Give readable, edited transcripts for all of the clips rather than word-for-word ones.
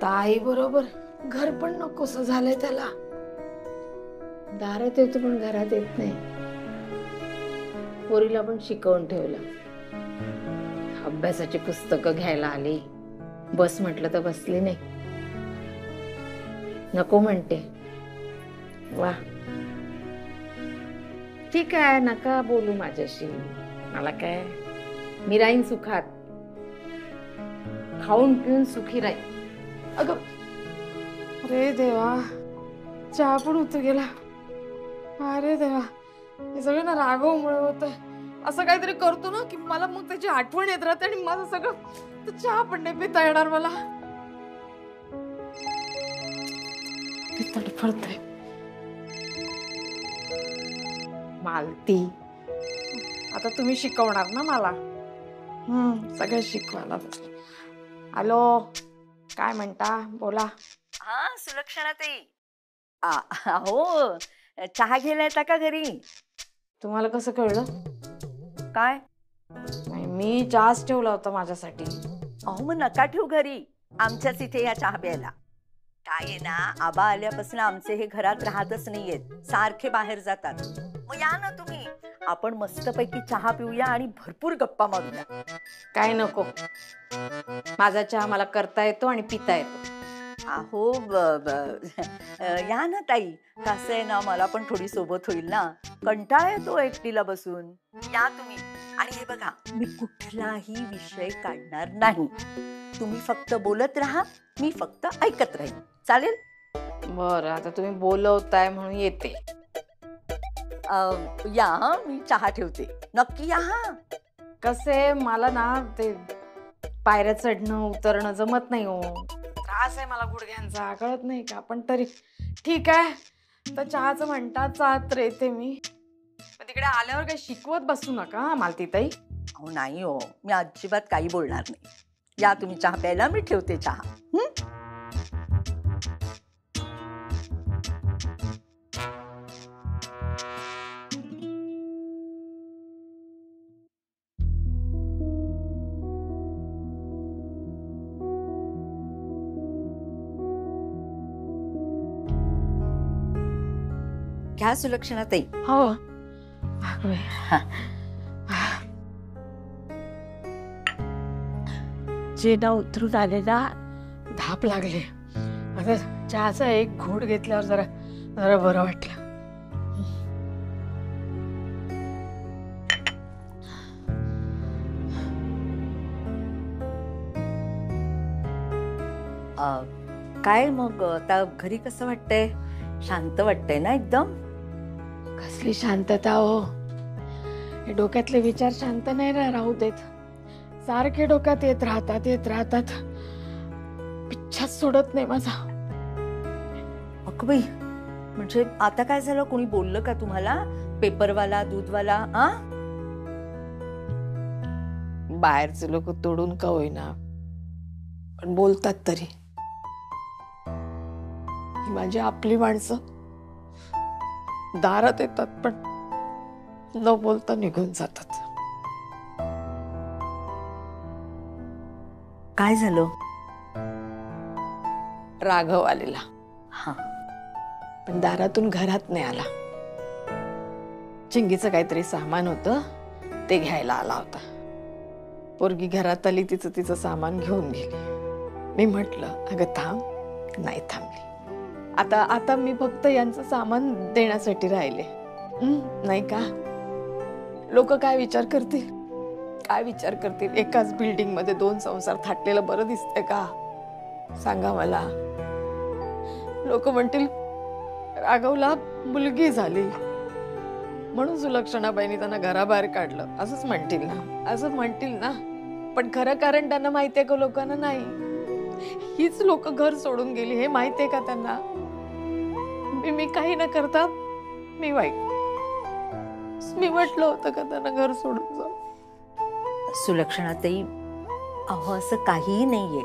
आता आई बरोबर घर पण नकोस झालंय त्याला. दारात येतो पण घरात येत नाही. पोरीला पण शिकवून ठेवलं. अभ्यासाची पुस्तकं घ्यायला आली, बस म्हटलं तर बसली नाही. नको म्हणते. वा ठीक आहे, नका बोलू माझ्याशी. मला काय, मी राहीन सुखात, खाऊन पिऊन सुखी राहीन. अगं अरे देवा, चहा पण उतू गेला. अरे देवा, हे सगळं ना राघवमुळे होत. असं काहीतरी करतो ना की मला मग त्याची आठवण येत राहते आणि माझं सगळं चहा पण नाही पिता येणार मला. तडफडतंय. मालती, आता तुम्ही शिकवणार ना मला? सगळं शिकवायला. हॅलो, काय म्हणता, बोला. हा सुलक्षणा ताई, हो चहा घ्यायला येता का घरी? तुम्हाला कसं कळलं? काय नाही, मी चहाच ठेवला होता माझ्यासाठी. अहो मग नका ठेवू घरी, आमच्याच इथे या चहा प्यायला. काय आहे ना, आबा आल्यापासून आमचे हे घरात राहतच नाहीयेत, सारखे बाहेर जातात. मग या ना तुम्ही, आपण मस्तपैकी चहा पिऊया आणि भरपूर गप्पा मारूया. काय नको, माझा चहा मला करता येतो आणि पिता येतो. अहो या ना ताई, कसं आहे ना, मला पण थोडी सोबत होईल ना, कंटाळा येतो एकटीला बसून. या तुम्ही. आणि हे बघा, मी कुठलाही विषय काढणार नाही. तुम्ही फक्त बोलत राहा, मी फक्त ऐकत राहीन. चालेल? बरं, आता तुम्ही बोलवताय म्हणून येते. या, मी चहा ठेवते. नक्की या. हा कसे, मला ना ते पायऱ्या चढणं उतरणं जमत नाही हो. त्रास आहे मला गुडघ्यांचा, कळत नाही का? पण तरी ठीक आहे. तर चहाचं म्हणतात, चात येते मी. तिकडे आल्यावर काही शिकवत बसू नका मालतीताई. अहो नाही हो, मी अजिबात काही बोलणार नाही. या तुम्ही चहा प्यायला, मी ठेवते चहा. घ्या सुलक्षणा ताई. हो. जेना उतरून आलेला धाप लागले. आता चहाचा एक घोट घेतल्यावर जरा जरा बरं वाटलं. काय मग आता घरी कसं वाटतंय? शांत वाटतंय ना एकदम? कसली शांतता हो. हे डोक्यातले विचार शांत नाही राहू देत. सारखे डोक्यात येत राहतात. पिच्छाच सोडत नाही माझा. अगं बाई, म्हणजे आता काय झालं? कोणी बोललं का तुम्हाला? पेपरवाला, दूधवाला? बाहेरचे लोक तोडून का होईना पण बोलतात तरी. ही माझी आपली माणसं दारात येतात पण न बोलता निघून जातात. काय झालं? राघव आलेला. हा, पण दारातून घरात नाही आला. चिंगीचं काहीतरी सामान होतं, ते घ्यायला आला होता. पोरगी घरात आली, तिचं सामान घेऊन गेली. मी म्हटलं, अगं थांब. नाही थांबली. आता मी फक्त यांचं सामान देण्यासाठी राहिले. नाही का? लोक काय विचार करतील? एकाच बिल्डिंग मध्ये 2 संसार थाटलेलं बरं दिसतंय का? सांगा मला. लोक म्हणतील राघवला मुलगी झाली म्हणून सुलक्षणाबाईंनी त्यांना घराबाहेर काढलं, असंच म्हणतील ना. पण खरं कारण त्यांना माहितीये का लोकांना? नाही. हीच लोक घर सोडून गेली हे माहितीये का त्यांना? मी काही न करता मी म्हटलं होतं का त्यांना घर सोडून जा? सुलक्षणाताई, अहो असं काहीही नाहीये.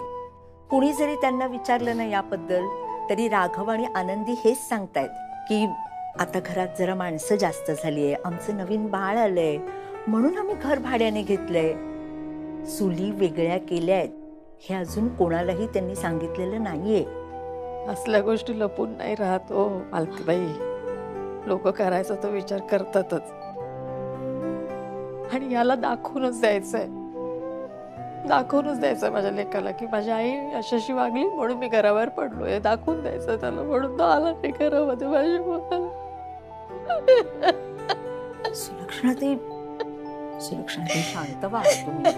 कुणी जरी त्यांना विचारलं ना याबद्दल, तरी राघव आणि आनंदी हेच सांगतायत की आता घरात जरा माणसं जास्त झालीये, आमचं नवीन बाळ आलंय म्हणून आम्ही घर भाड्याने घेतलंय. चुली वेगळ्या केल्यात, हे अजून कोणालाही त्यांनी सांगितलेलं नाहीये. असल्या गोष्टी लपून नाही राहत हो मालतीबाई. लोक करायचा तो विचार करतातच आणि याला दाखवूनच द्यायचंय माझ्या लेकाला की माझी आई अशाशी वागली म्हणून मी घराबाहेर पडलोय. दाखवून द्यायचं त्याला, म्हणून तो आला नाही घरामध्ये माझ्या मुलाला. सुलक्षणाताई शांत व्हा तुम्ही.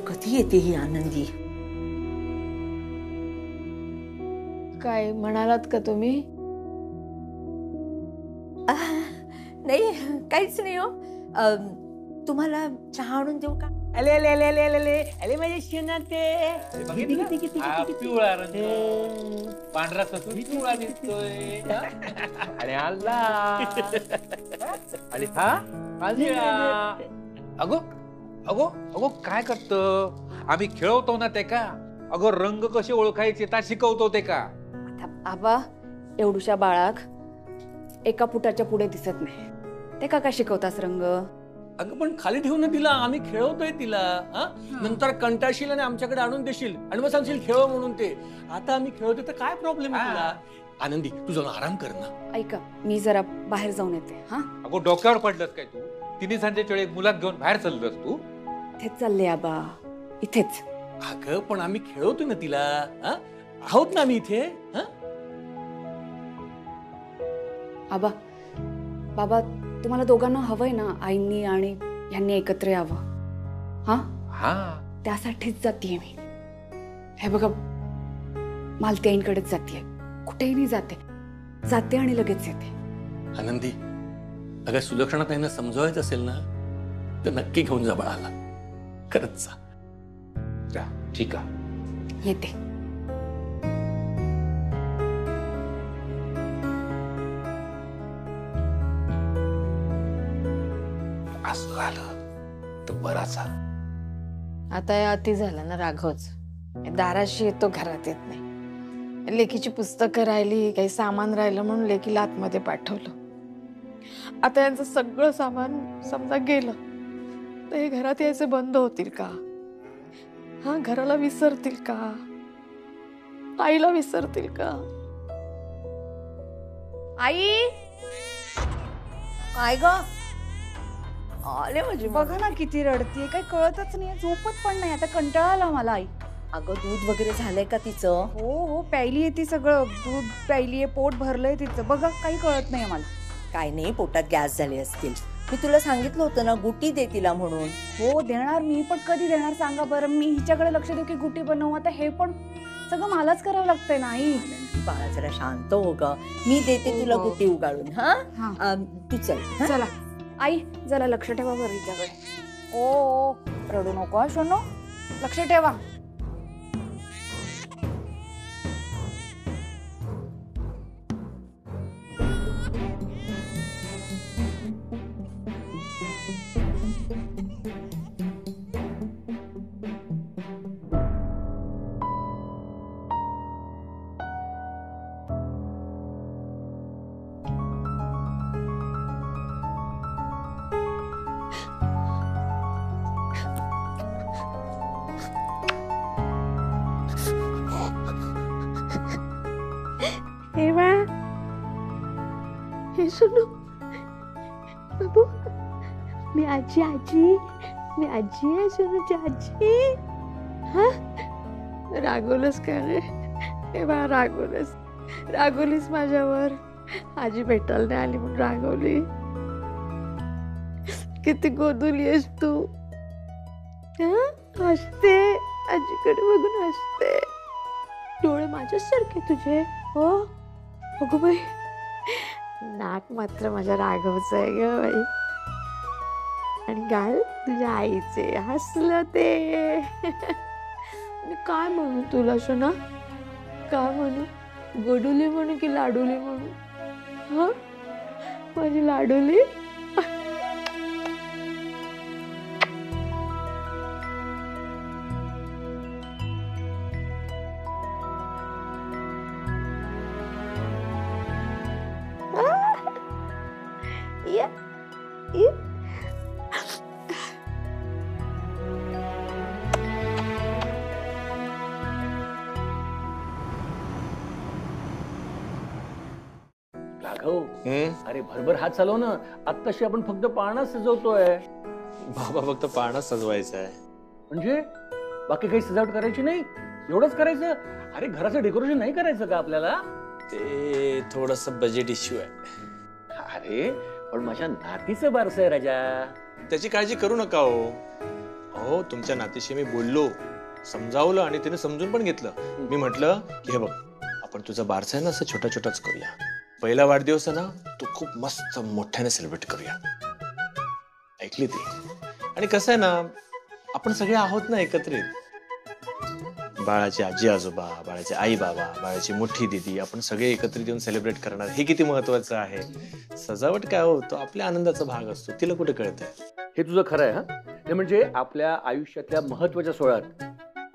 कधी येते ही आनंदी? काय म्हणालात का तुम्ही? नाही, काहीच नाही हो. तुम्हाला चहा आणून देऊ का? अले अले अले अले अले अले माझे शेणाते. पिवळा रंग, पांढरा सफेद पिवळा दिसतोय. आणि आला आणि हा काळजिळा. अगो अगो अगो काय करत? आम्ही खेळवतो ना ते का? अगो रंग कसे ओळखायचे ता शिकवतो ते का? आबा, एवढूशा बाळाक एका फुटाच्या पुढे दिसत नाही, ते का काय शिकवतास रंग? अगं पण खाली ठेवून तिला आम्ही खेळवतोय तिला. नंतर कंटाळशील आणि आमच्याकडे आणून देशील आणि मग सांगशील खेळव म्हणून. ते आता आम्ही खेळवतोय तर काय प्रॉब्लेम आहे तुला? आनंदी, तू जाऊन आराम कर ना. ऐका, मी जरा बाहेर जाऊन येते. हा, अगो डोक्यावर पडलंस काय तू? तिन्ही संध्याच्या वेळी मुलात घेऊन बाहेर चाललंस तू? इथेच चालले आबा, इथेच. अगं पण आम्ही खेळवतोय ना तिला. आहोत ना आम्ही इथे. आबा, बाबा, तुम्हाला दोघांना हवंय ना आईंनी आणि ह्यांनी एकत्र यावं? हा, हा, त्यासाठीच जातीये मी. हे बघा, मालती आईंकडेच जातीये, कुठेही नाही जाते आणि लगेच येते. आनंदी, अगं सुलक्षणा त्यांना समजवायचं असेल ना तर नक्की घेऊन जा बाळाला. खरंच जा. ठीक आहे, येते. असं झालं तर बराचा. आता हे अति झालं ना राघवच. दाराशी येतो, घरात येत नाही. लेकीची पुस्तकं राहिली, काही सामान राहिलं म्हणून लेकीला आतमध्ये पाठवलं. आता यांचं सगळं सामान समजा गेलं तर हे घरात यायचे बंद होतील का? हा, घराला विसरतील का? आईला विसरतील का? आई, काय ग? आले माझी. बघा ना किती रडतीये, काही कळतच नाही, झोपत पण नाही. आता कंटाळा आला मला. आई, अगं दूध वगैरे झालंय का तिचं? हो, प्यायलीये ती, सगळं दूध प्यायलीये, पोट भरलंय तिचं. बघा, काही कळत नाही मला. काय नाही, पोटात गॅस झाले असतील. मी तुला सांगितलं होतं ना गुटी दे तिला म्हणून. हो, देणार मी, पण कधी देणार सांगा बरं? मी हिच्याकडे लक्ष देऊ की गुटी बनवू? आता हे पण सगळं मलाच करावं लागतंय ना आई. बाळा जरा शांत हो ग, मी देते तुला गुटी उगाळून. हा, तू चल. चला आई, जरा लक्ष ठेवा बरं हिच्याकडे. ओ, रडू नको हा सोनू, लक्ष ठेवा. हे सुनो बाबू, मी आजी आहे सोनूची आजी. हा, रागवलंस का रे? हे बा, रागवलीस माझ्यावर. आजी भेटायला नाही आली म्हणून रागवली. किती गोदुली आहेस तू. हसते, आजीकडे बघून हसते. डोळे माझ्यासारखे तुझे. हो अगो बाई, नाक मात्र माझ्या राघवचं आहे ग बाई. आणि गाल तुझ्या आईचे. हसलं ते. मी काय म्हणू तुला सोना? काय म्हणू? गोडुली म्हणू की लाडुली म्हणू? हा, माझी लाडुली. राघव, अरे भरभर हात चालव ना. आत्ताशी आपण फक्त पाळणा सजवतोय. बाबा फक्त पाळणा सजवायचा आहे. म्हणजे बाकी काही सजावट करायची नाही, एवढंच करायचं? अरे घराचं डेकोरेशन नाही करायचं का आपल्याला? ते थोडस बजेट इश्यू आहे. अरे पण माझ्या नातीचं बारसं आहे राजा. त्याची काळजी करू नका हो. अहो तुमच्या नातीशी मी बोललो, समजावलं आणि तिने समजून पण घेतलं. मी म्हटलं की हे बघ, आपण तुझा बारसा आहे ना असं छोटा छोटाच करूया. पहिला वाढदिवस आहे ना तो खूप मस्त मोठ्याने सेलिब्रेट करूया. ऐकली ती. आणि कसं आहे ना, आपण सगळे आहोत ना एकत्रित. बाळाचे आजी आजोबा, बाळाचे आई बाबा, बाळाची मोठी दिदी, आपण सगळे एकत्रित येऊन सेलिब्रेट करणार. हे किती महत्वाचं आहे. सजावट काय हो, तो आपल्या आनंदाचा भाग असतो. तिला कुठे कळतंय? हे तुझं खरं आहे. हा ते म्हणजे आपल्या आयुष्यातल्या महत्वाच्या सोहळ्यात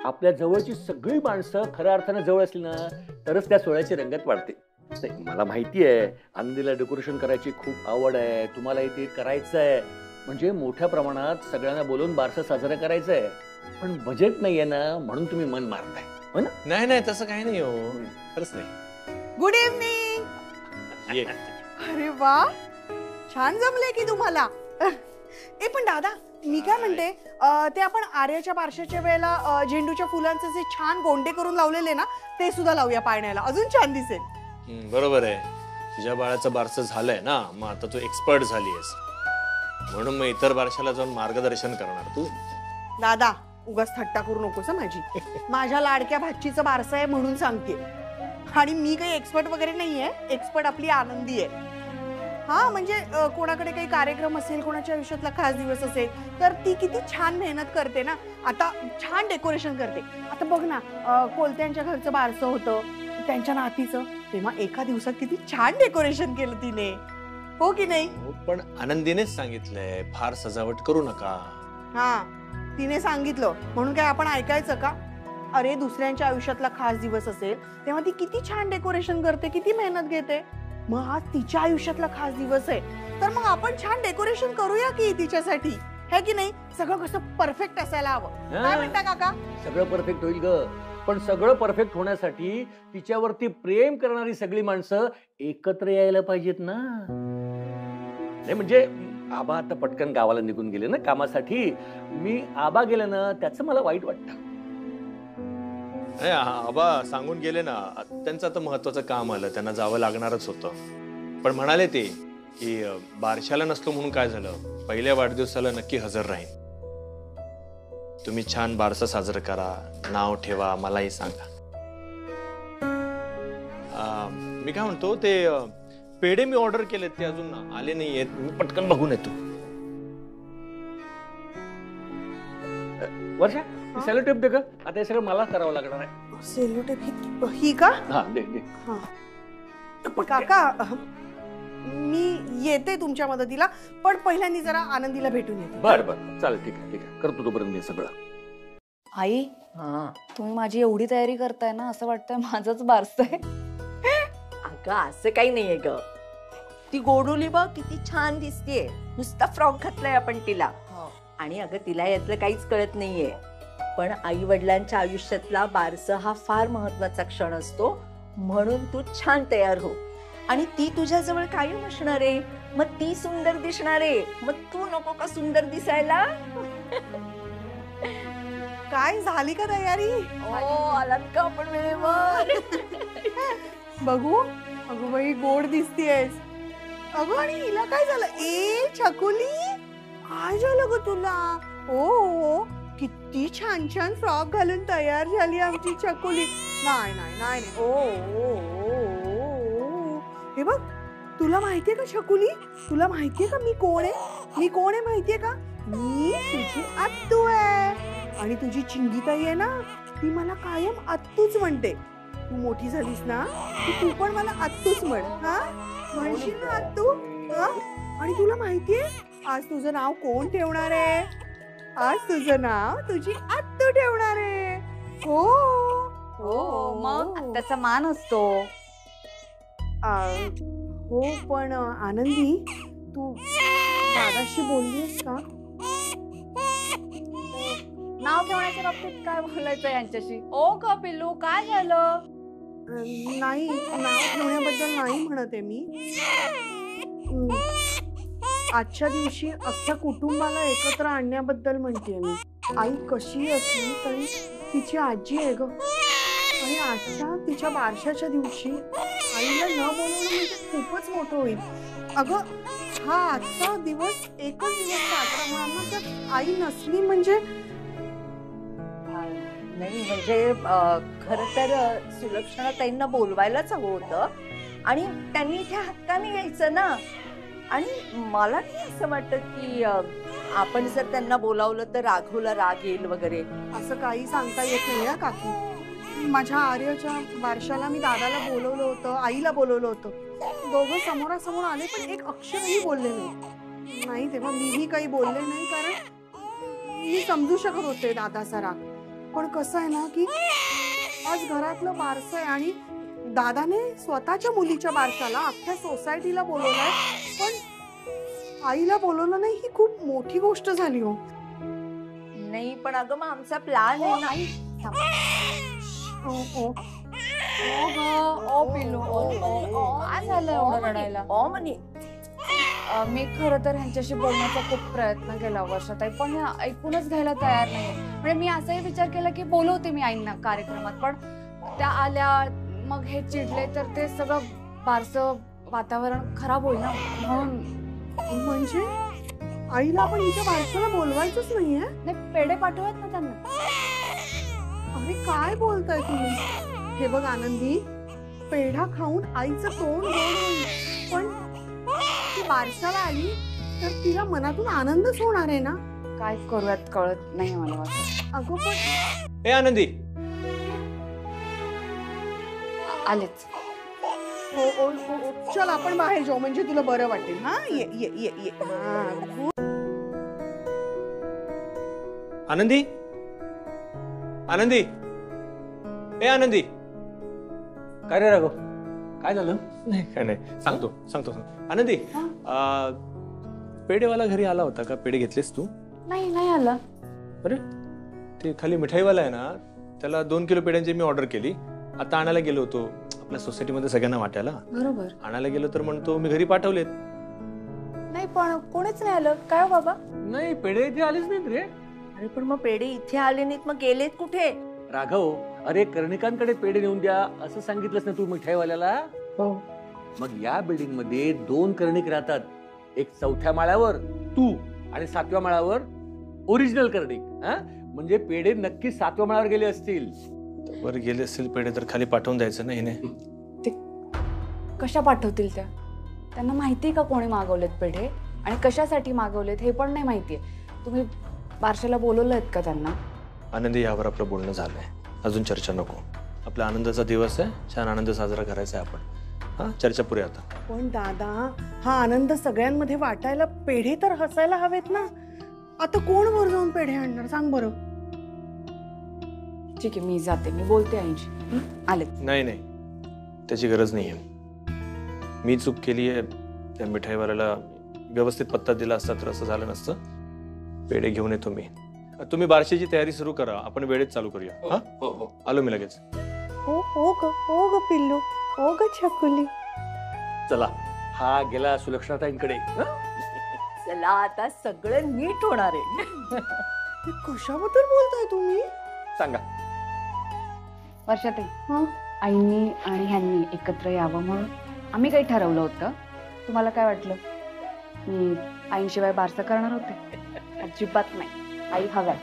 आपल्या जवळची सगळी माणसं खऱ्या अर्थाने जवळ असली ना तरच त्या सोहळ्याची रंगत वाढते. मला माहिती आहे आनंदीला डेकोरेशन करायची खूप आवड आहे, तुम्हाला ते करायचं आहे, म्हणजे मोठ्या प्रमाणात सगळ्यांना बोलून बारसं साजरं करायचं आहे. पण बजेट नाहीये ना म्हणून तुम्ही मन मारताय, हो ना? नाही नाही तसं काही नाही हो, खरंच नाही. Good evening. ये. अरे वा, छान जमले की तुम्हाला. ए पण दादा, मी काय म्हणते, ते आपण आर्याच्या बारशाच्या वेळेला झेंडूच्या फुलांचे जे छान गोंडे करून लावलेले ना ते सुद्धा लावूया पाळण्याला, अजून छान दिसेल. बरोबर आहे. तुझ्या बाळाचं बारसं झालंय ना, मग आता तू एक्सपर्ट झालीयस, म्हणून मग इतर बारशाला जाऊन मार्गदर्शन करणार तू. दादा उगाच थट्टा करू नकोस माझी. माझ्या लाडक्या भाचीचं बारसं आहे म्हणून सांगते. आणि मी काही एक्सपर्ट वगैरे नाहीये, एक्सपर्ट आपली आनंदी आहे. हा म्हणजे कोणाकडे काही कार्यक्रम असेल, कोणाच्या आयुष्यातला खास दिवस असेल तर ती किती छान मेहनत करते ना. आता छान डेकोरेशन करते. आता बघ ना, कोलत्यांच्या घरचं बारसं होतं त्यांच्या नातीचं, तेव्हा एका दिवसात किती छान डेकोरेशन केलं तिने, हो की नाही? पण आनंदीनेच सांगितलंय फार सजावट करू नका. हा तिने सांगितलं म्हणून काय आपण ऐकायचं का? अरे दुसऱ्यांच्या आयुष्यातला खास दिवस असेल तेव्हा ती किती छान डेकोरेशन करते, किती मेहनत घेते. मग आज तिच्या आयुष्यातला खास दिवस आहे तर मग आपण छान डेकोरेशन करूया की तिच्यासाठी, है की नाही? सगळं कसं परफेक्ट असायला हवं. काय म्हणता काका? सगळं परफेक्ट होईल ग, पण सगळं परफेक्ट होण्यासाठी तिच्यावरती प्रेम करणारी सगळी माणसं एकत्र यायला पाहिजेत ना. नाही म्हणजे आबा आता पटकन गावाला निघून गेले ना कामासाठी, मी आबा गेले ना त्याचं मला वाईट वाटतं. आबा सांगून गेले ना, त्यांचं आता महत्वाचं काम आलं, त्यांना जावं लागणारच होतं. पण म्हणाले ते की बारशाला नसलो म्हणून काय झालं, पहिल्या वाढदिवसाला नक्की हजर राहीन. तुम्ही छान बारसा साजरं करा, नाव ठेवा, मलाही सांगा. मी काय म्हणतो, ते पेढे मी ऑर्डर केलेत ते अजून आले नाहीयेत, मी पटकन बघून येतो. वर्षा सेलो टेप दे ग, आता हे सगळं मला करावं लागणार आहे. सेलो टेप ही का? हा दे दे. काका मी येते तुमच्या मदतीला, पण पहिल्यांदा जरा आनंदीला भेटून येते. बर बर चालेल, ठीक आहे ठीक आहे, करतो तोपर्यंत मी सगळं. आई, तुम्ही माझी एवढी तयारी करताय ना, असं वाटतंय माझंच बारसं आहे. अगं असं काही नाहीये ग. ती गोडुली बघ किती छान दिसतेय, नुसता फ्रॉक घातलाय आपण तिला. आणि अगं तिला यातलं काहीच कळत नाहीये, पण आई वडिलांच्या आयुष्यातला बारसं हा फार महत्वाचा क्षण असतो, म्हणून तू छान तयार हो. आणि ती तुझ्याजवळ कायम असणार आहे, मग ती सुंदर दिसणार आहे, मग तू नको का सुंदर दिसायला? काय झाली का तयारी? आलात का आपण वेळेवर? बघू. अगं बाई गोड दिसतेस. अगं आणि हिला काय झालं? ए छकुली, काय झालं ग तुला? ओ किती छान छान फ्रॉक घालून तयार झाली आमची छकुली. नाही नाही नाही नाही. ओ हे बघ, तुला माहितीये का छकुली, तुला माहितीये का मी कोण आहे? मी कोण आहे माहितीये का? मी तुझी आत्तू आहे. आणि तुझी चिंगीताई आहे ना, ती मला कायम आत्तूच म्हणते. तू मोठी झालीस ना की तू पण मला आत्तूच म्हण. हा म्हणशील ना आत्तू? हा. आणि तुला माहितीये आज तुझं नाव कोण ठेवणार आहे? आज तुझं नाव तुझी आत्तू ठेवणार आहे. हो हो, मग त्याचा मान असतो. हो पण आनंदी, तू दादाशी बोललीस का? नाव ठेवण्याच्या बाबतीत काय बोलायचं यांच्याशी? ओ का पिल्लू, काय झालं? नाही, नाव ठेवण्याबद्दल नाही म्हणत आहे मी. आजच्या दिवशी अख्ख्या कुटुंबाला एकत्र आणण्याबद्दल म्हणते मी. आई कशी असली तरी तिची आजी आहे ग, आणि आजच्या तिच्या बारशाच्या दिवशी आईला न बोलवणं म्हणजे खूपच मोठं होईल. अगं, हा आजचा दिवस एकच दिवस साजरा होणार ना, तर आई नसली म्हणजे. नाही म्हणजे खरं तर सुलक्षणाताईंना बोलवायलाच हवं होतं आणि त्यांनी इथे हक्काने यायचं ना. आणि मला नाही असं वाटत की आपण जर त्यांना बोलावलं तर राघवला राग येईल वगैरे. असं काही सांगता येत नाही ना काकी. माझ्या आर्यच्या बारशाला मी दादाला बोलवलं होतं, आईला बोलवलं होतं. दोघं समोरासमोर आले पण एक अक्षरही बोलले नाही. तेव्हा मीही काही बोलले नाही, कारण मी समजू शकत होते दादाचा राग. पण कसं आहे ना की आज घरातलं बारसं आहे आणि दादाने स्वतःच्या मुलीच्या बारशाला अख्ख्या सोसायटीला बोलवलंय, पण आईला बोलवलं नाही. ही खूप मोठी गोष्ट झाली हो. नाही पण अगं मग आमचा प्लॅन आहे ना. काय झालं एवढं रडायला? म्हणे मी खरं तर ह्यांच्याशी बोलण्याचा खूप प्रयत्न केला वर्षाताई, पण ऐकूनच घ्यायला तयार नाही. म्हणजे मी असाही विचार केला की बोलवते मी आईंना कार्यक्रमात, पण त्या आल्या, मग हे चिडले तर ते सगळं बारसं वातावरण खराब होईल ना, म्हणून. म्हणजे आईला आपण हिच्या बारशाला बोलवायचंच नाहीये? नाही, पेढे पाठवत ना त्यांना. अरे काय बोलताय तुम्ही? हे बघ आनंदी, पेढा खाऊन आईचं तोंड गोड होईल, पण ती बारशाला आली तर तिला मनातून आनंदच होणार आहे ना. काय करूयात कळत नाही मला वाटत. अगं पण ए आनंदी, आलेच. चल आपण बाहेर जाऊ, म्हणजे तुला बरं वाटेल. हा, ये ये ये ये. आनंदी, आनंदी, ए आनंदी. काय रे राघव, काय झालं? नाही काय नाही, सांगतो सांगतो. आनंदी, पेढेवाला घरी आला होता का? पेढे घेतलेस तू? नाही आला. अरे, ते खाली मिठाईवाला आहे ना, त्याला 2 किलो पेढ्यांची मी ऑर्डर केली. आता आणायला गेलो होतो आपल्या सोसायटीमध्ये सगळ्यांना वाटायला. बरोबर. आणायला गेलो तर म्हणतो मी घरी पाठवलेत. नाही पण कोणीच नाही आलं. काय हो बाबा? नाही, पेढे इथे आलेच नाहीत रे. अरे पण मग पेढे इथे आले नाहीत, मग गेलेत कुठे? राघव, अरे कर्णिकांकडे पेढे नेऊन द्या असं सांगितलंस ना तू मिठाईवाल्याला. हो. मग या बिल्डिंग मध्ये 2 कर्णिक राहतात. एक 4थ्या माळ्यावर तू आणि 7व्या माळ्यावर ओरिजिनल कर्णिक. म्हणजे पेढे नक्की 7व्या माळ्यावर गेले असतील. वर गेले असतील पेढे तर खाली पाठवून द्यायचं ना हिने. ते कशा पाठवतील त्या? त्यांना माहिती का कोणी मागवलेत पेढे आणि कशासाठी मागवलेत हे पण नाही माहितीये. तुम्ही बारशाला बोलवलंत का त्यांना? आनंदी, यावर आपलं बोलणं झालंय, अजून चर्चा नको. आपला आनंदाचा दिवस आहे, छान आनंद साजरा करायचा आहे आपण. हा, चर्चा पुरे आता. पण दादा, हा आनंद सगळ्यांमध्ये वाटायला पेढे तर हसायला हवेत ना. आता कोण वर जाऊन पेढे आणणार सांग बरं? ठीक आहे, मी जाते, मी बोलते आईंशी. आले. नाही नाही, त्याची गरज नाहीये. मी चूक केली आहे. त्या मिठाईवाल्याला व्यवस्थित पत्ता दिला असता तर असं झालं नसतं. पेढे घेऊन येतो मी. तुम्ही बारशीची तयारी सुरू करा, आपण वेळेत चालू करूया. हा, हो हो, आलो मी लगेच. हो ग पिल्लू, हो ग छकुली. चला, हा गेला सुलक्षणाताईंकडे. चला आता सगळं नीट होणार आहे. हे कशाबद्दल बोलताय तुम्ही? सांगा. वर्षाताई, आईंनी आणि ह्यांनी एकत्र यावं म्हणून आम्ही काही ठरवलं होतं. तुम्हाला काय वाटलं? मी आईंशिवाय बारसं करणार होते? अजिबात नाही. आई हव्या.